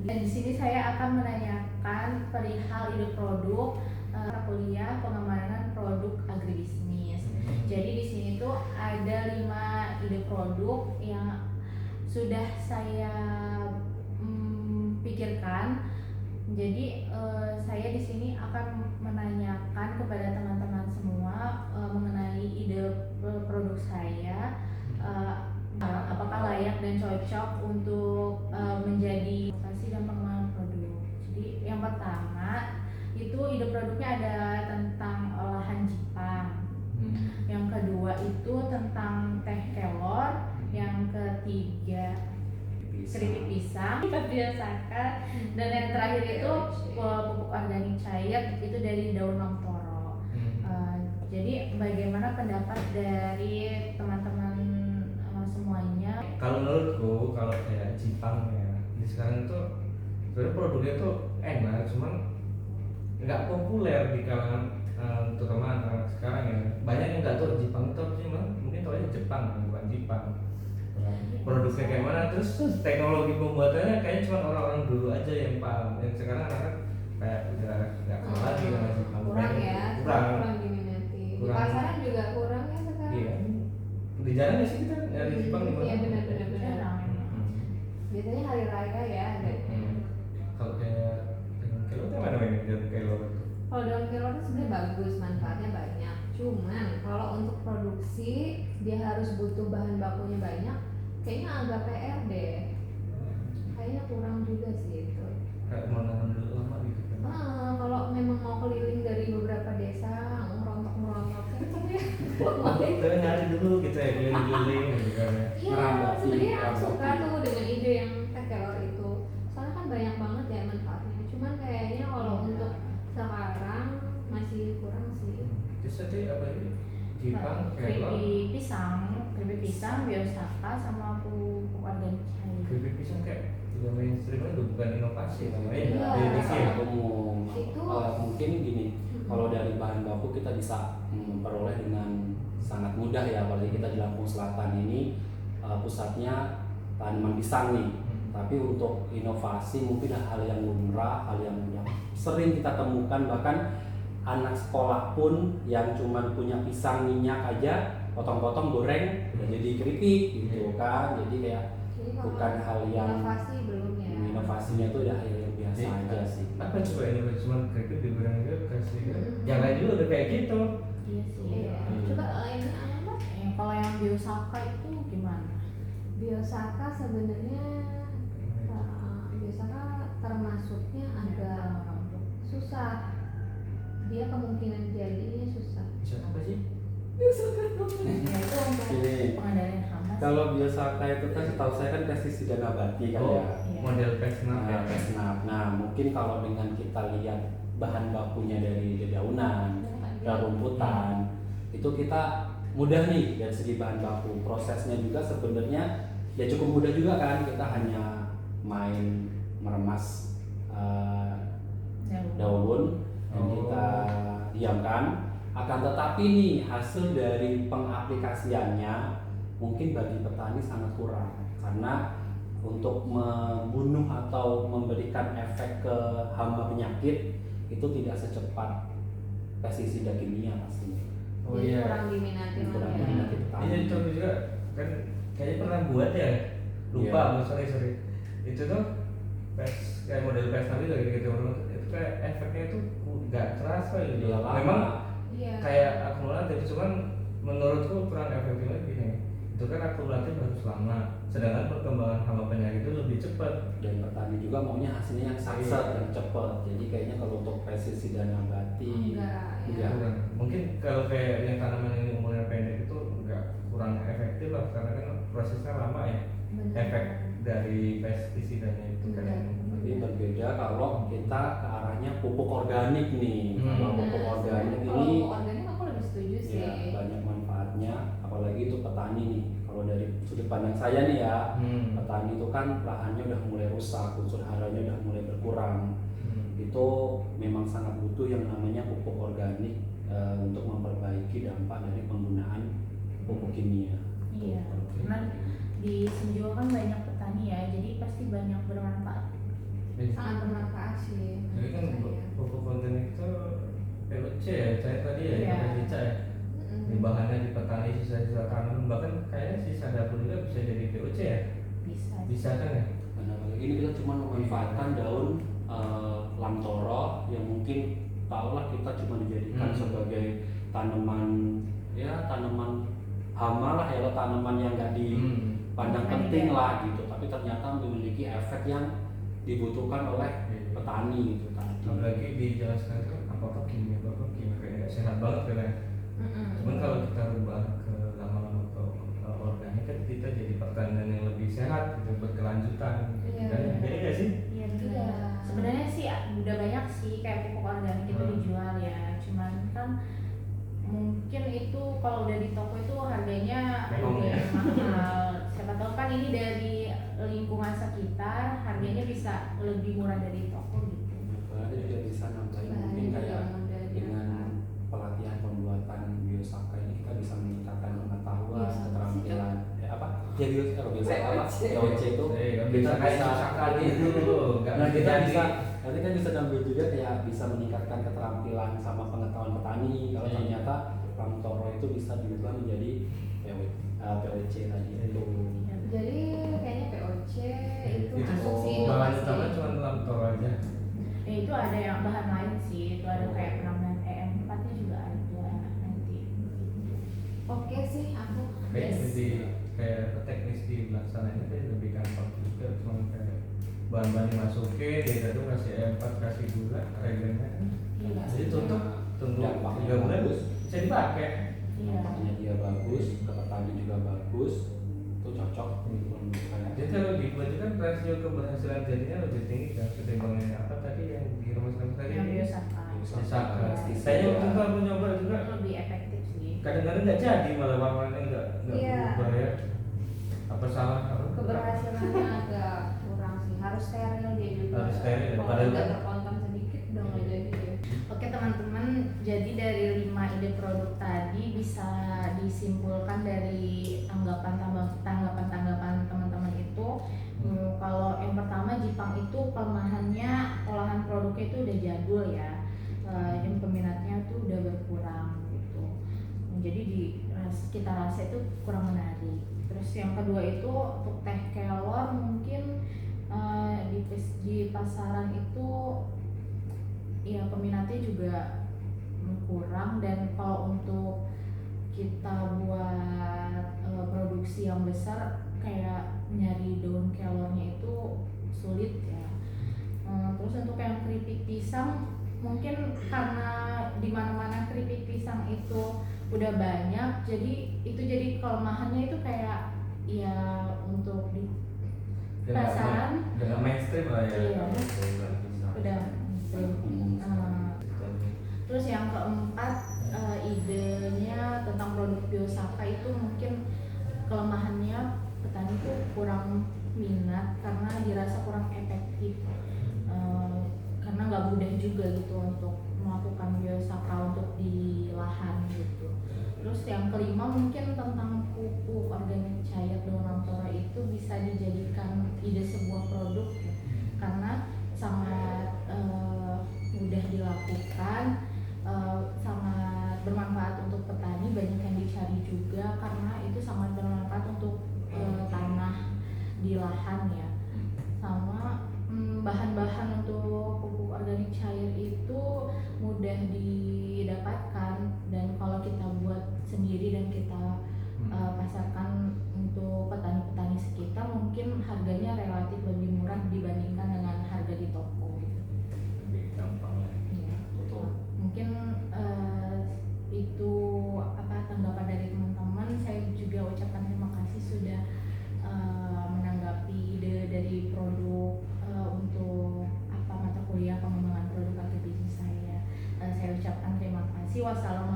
Dan di sini saya akan menanyakan perihal ide produk kuliah pengembangan produk agribisnis. Jadi di sini tuh ada 5 ide produk yang sudah saya pikirkan. Jadi saya di sini akan menanyakan kepada teman-teman semua mengenai ide produk saya, apakah layak dan cocok untuk menjadi inovasi dan pengembangan produk. Jadi yang pertama itu ide produknya ada tentang olahan Jepang. Yang kedua itu tentang teh kelor. Yang ketiga keripik pisang, biasakan. Dan yang terakhir itu pupuk organik cair itu dari daun lamtoro. Jadi bagaimana pendapat dari teman-teman semuanya? Kalau menurutku, kalau kayak Jepang ya, di sekarang itu sebenarnya produknya tuh enak, cuman nggak populer di kalangan terutama anak sekarang ya. Banyak yang nggak tahu Jepang itu apa sih, mungkin tahu aja Jepang bukan Jepang. Produknya kayak mana, terus teknologi pembuatannya kayaknya cuma orang-orang dulu aja yang paham. Yang sekarang anak kayak udah nggak kenal lagi sama Jepang. Kurang ya, kurang diminati. Di pasaran juga kurang ya sekarang. Iya. Di jalan nggak sih kita nyari Jepang di mana? Iya benar. Biasanya hari raya ya ada. Kalau kayak kelor itu mana ini daun kelor itu? Kalau daun kelor itu sebenarnya bagus, manfaatnya banyak. Cuman kalau untuk produksi dia harus butuh bahan bakunya banyak. Kayaknya agak PR deh. Kayaknya kurang juga sih itu. Kayak mau nanam dulu lama gitu kan? Kalau memang mau keliling dari beberapa desa, merontok ya. Kita nyari dulu gitu ya, keliling-keliling gitu kan ya. Iya, sebenarnya aku suka tuh dengan ide yang teh kelor itu. Soalnya kan banyak banget ya manfaatnya. Cuman kayaknya kalau untuk sekarang masih kurang sih. Terus tadi apa ini? Jepang, kelor, keripik pisang, biosaka, sama pupuk organik cair. keripik pisang kayak udah mainstream itu bukan inovasi namanya. Iya. Inovasi ya. Umum. Itu Mungkin gini, kalau dari bahan baku kita bisa memperoleh dengan sangat mudah ya, apalagi kita di Lampung Selatan ini pusatnya tanaman pisang nih. Tapi untuk inovasi mungkin hal yang lumrah, hal yang sering kita temukan, bahkan anak sekolah pun yang cuman punya pisang minyak aja, potong-potong goreng udah jadi keripik gitu kan. Jadi kayak bukan hal yang inovasi belum ya. Inovasinya itu udah hal yang biasa aja sih. Apa coba ini cuma keripik digoreng aja kasih kan? Yang lain juga udah kayak gitu. Iya sih. Iya. Coba lainnya apa? Kalau yang biosaka itu gimana? Biosaka sebenarnya biosaka termasuknya agak susah. Dia kemungkinan jadinya susah. Bisa apa sih? Biosaka Ya itu untuk Gini. pengendalian hama. Kalau biosaka itu kan setahu saya kan pestisida nabati kan ya. Model pesnat ya. Pesnat. Nah, mungkin kalau dengan kita lihat bahan bakunya dari dedaunan, rumputan, itu kita mudah nih dari segi bahan baku. Prosesnya juga sebenarnya ya cukup mudah juga kan. Kita hanya main meremas daun dan kita diamkan. Akan tetapi nih hasil dari pengaplikasiannya mungkin bagi petani sangat kurang, karena untuk membunuh atau memberikan efek ke hama penyakit itu tidak secepat pestisida kimia pastinya. Oh Jadi iya. kurang diminati Kurang ya. diminati petani. Iya itu juga kan kayaknya pernah buat ya. Lupa, sorry. Itu tuh kayak model pes tapi kayak gitu. Itu kayak efeknya itu nggak terasa gitu. Iya, lama. Memang Iya. kayak akumulatif, cuman menurutku kurang efektif gini. Itu kan akumulatif harus lama, sedangkan perkembangan hama penyakit itu lebih cepat. Dan petani juga maunya hasilnya yang satset Iya. yang cepat. Jadi kayaknya kalau untuk pestisida nabati Enggak. Kurang. Mungkin kalau kayak yang tanaman ini umurnya pendek itu nggak kurang efektif lah, karena kan prosesnya lama ya. Benar. Efek dari pestisidanya itu kan. Tapi berbeda kalau kita ke arahnya pupuk organik nih. Kalau pupuk organik Kalau ini pupuk organik aku lebih setuju sih. ya banyak manfaatnya, apalagi untuk petani nih. Kalau dari sudut pandang saya nih ya, petani itu kan lahannya udah mulai rusak, unsur haranya udah mulai berkurang. Itu memang sangat butuh yang namanya pupuk organik untuk memperbaiki dampak dari penggunaan pupuk kimia. Iya, karena di Senjo kan banyak petani ya, jadi pasti banyak bermanfaat sangat bermanfaat sih. Jadi kan menurut saya. pupuk konten itu POC ya, saya tadi ya, Iya. pakai cicak ya. Di Mm-mm. bahannya di petani sisa-sisa tanam, bahkan kayaknya sisa dapur juga bisa jadi POC ya. Bisa. Bisa kan ya? Benar banget. Ini kita cuma memanfaatkan daun lamtoro yang mungkin tahulah kita cuma dijadikan sebagai tanaman, ya tanaman hama lah ya, tanaman yang nggak dipandang penting lah gitu, tapi ternyata memiliki efek yang dibutuhkan oleh petani gitu tadi. Apalagi dijelaskan kan apa kimia kayak sehat banget kan ya. Mm-mm. Cuman kalau kita rubah ke lama-lama ke organik kan kita jadi pertanian yang lebih sehat gitu, berkelanjutan. Iya. Kan beda nggak sih? Iya betul. Iya. Sebenarnya sih udah banyak sih kayak pupuk organik itu dijual ya. Cuman kan mungkin itu kalau udah di toko itu harganya Memang lebih ya. mahal. Siapa tahu kan ini dari lingkungan sekitar harganya bisa lebih murah dari toko gitu. Ada juga bisa nambahin mungkin kayak dengan pelatihan pembuatan biosaka ini kita bisa meningkatkan pengetahuan, Biosaka keterampilan apa? Ya biosaka apa? POC itu Nggak bisa kayak susahkan itu, nggak Nah, kita jadi. bisa nanti kan bisa ngambil juga kayak bisa meningkatkan keterampilan sama pengetahuan petani kalau ternyata lamtoro itu bisa diubah menjadi POC tadi itu. Jadi kayaknya POC itu Itu masuk sih bahan inovasi. utama cuma dalam toro aja. Itu ada yang bahan lain sih, itu ada kayak penambahan EM4 nya juga ada nanti. Oke sih aku. Kayak Yes. jadi kayak teknis di belakangnya kayak lebih gampang juga, cuma kayak bahan-bahan dimasukin, dia itu kasih E4 kasih gula, regennya. Iya. Jadi tutup tunggu Dampaknya 3 bulan bagus. bisa dipakai. Iya. Dampaknya dia bagus, ke petani juga bagus, itu cocok menurut saya. Jadi kalau dibuat itu kan rasio keberhasilan jadinya lebih tinggi kan ketimbang yang apa tadi yang diremas-remas tadi. Yang biosaka. Bisa. Iya. Saya waktu itu aku nyoba juga, Lebih efektif sih. kadang-kadang nggak jadi malah warnanya nggak Iya. berubah ya. Apa salah? Apa? Keberhasilannya agak kurang sih, harus steril dia juga. Harus steril, Kalau padahal udah kan- terkontam sedikit udah nggak jadi deh. Oke teman-teman, jadi dari 5 ide produk tadi bisa disimpulkan dari tanggapan teman-teman itu. Kalau yang pertama Jipang itu kelemahannya olahan produknya itu udah jadul ya, dan peminatnya tuh udah berkurang gitu. Jadi kita rasa itu kurang menarik. Terus yang kedua itu untuk teh kelor mungkin di pasaran itu ya peminatnya juga kurang, dan kalau untuk kita buat produksi yang besar kayak nyari daun kelornya itu sulit ya. Terus untuk yang keripik pisang mungkin karena di mana-mana keripik pisang itu udah banyak, jadi itu jadi kelemahannya itu kayak ya untuk di pasaran Udah nggak mainstream lah ya. Iya. udah Umum. Terus yang keempat idenya tentang produk biosaka itu mungkin kelemahannya petani itu kurang minat karena dirasa kurang efektif, karena nggak mudah juga gitu untuk melakukan biosaka untuk di lahan gitu. Terus yang kelima mungkin tentang pupuk organik cair daun lamtoro itu bisa dijadikan ide sebuah produk ya, karena sangat mudah dilakukan, sangat bermanfaat untuk petani, banyak yang dicari juga karena itu sangat bermanfaat untuk tanah di lahan ya. Sama bahan-bahan untuk pupuk organik cair itu mudah didapatkan, dan kalau kita buat sendiri dan kita pasarkan untuk petani-petani sekitar mungkin harganya relatif lebih murah dibandingkan dengan harga di toko gitu. Lebih gampang ya. Iya. Betul. Mungkin itu tanggapan dari teman-teman. Saya juga ucapkan terima kasih sudah menanggapi ide dari produk untuk mata kuliah pengembangan produk agribisnis saya. Saya ucapkan terima kasih. Wassalamualaikum